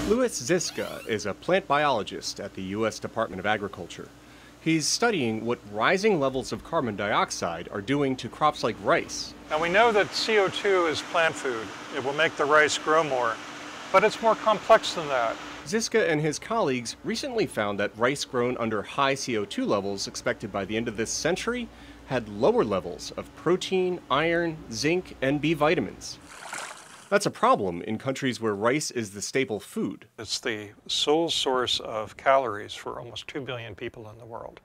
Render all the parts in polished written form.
Louis Ziska is a plant biologist at the U.S. Department of Agriculture. He's studying what rising levels of carbon dioxide are doing to crops like rice. And we know that CO2 is plant food. It will make the rice grow more, but it's more complex than that. Ziska and his colleagues recently found that rice grown under high CO2 levels expected by the end of this century had lower levels of protein, iron, zinc, and B vitamins. That's a problem in countries where rice is the staple food. It's the sole source of calories for almost 2 billion people in the world.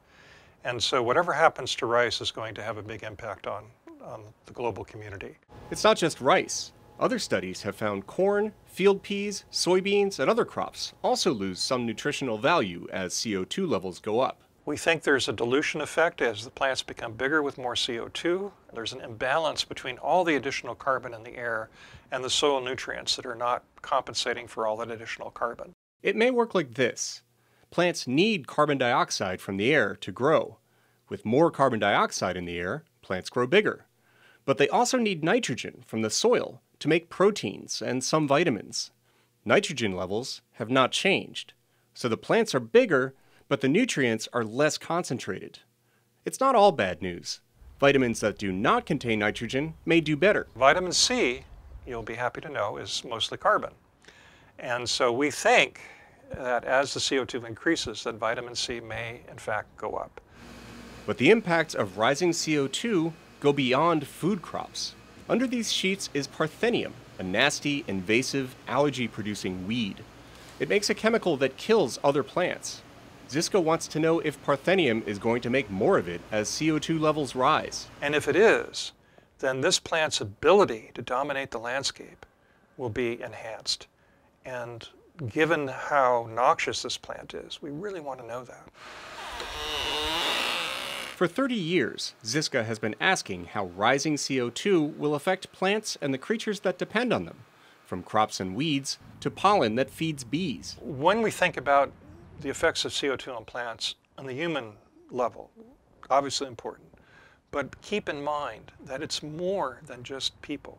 And so whatever happens to rice is going to have a big impact on the global community. It's not just rice. Other studies have found corn, field peas, soybeans, and other crops also lose some nutritional value as CO2 levels go up. We think there's a dilution effect as the plants become bigger with more CO2. There's an imbalance between all the additional carbon in the air and the soil nutrients that are not compensating for all that additional carbon. It may work like this. Plants need carbon dioxide from the air to grow. With more carbon dioxide in the air, plants grow bigger. But they also need nitrogen from the soil to make proteins and some vitamins. Nitrogen levels have not changed, so the plants are bigger, but the nutrients are less concentrated. It's not all bad news. Vitamins that do not contain nitrogen may do better. Vitamin C, you'll be happy to know, is mostly carbon. And so we think that as the CO2 increases, that vitamin C may, in fact, go up. But the impacts of rising CO2 go beyond food crops. Under these sheets is parthenium, a nasty, invasive, allergy-producing weed. It makes a chemical that kills other plants. Ziska wants to know if parthenium is going to make more of it as CO2 levels rise. And if it is, then this plant's ability to dominate the landscape will be enhanced. And given how noxious this plant is, we really want to know that. For 30 years, Ziska has been asking how rising CO2 will affect plants and the creatures that depend on them, from crops and weeds to pollen that feeds bees. When we think about the effects of CO2 on plants on the human level, obviously important, but keep in mind that it's more than just people.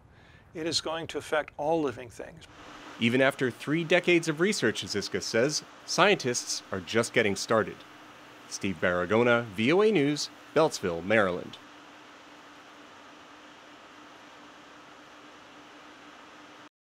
It is going to affect all living things. Even after 3 decades of research, Ziska says, scientists are just getting started. Steve Baragona, VOA News, Beltsville, Maryland.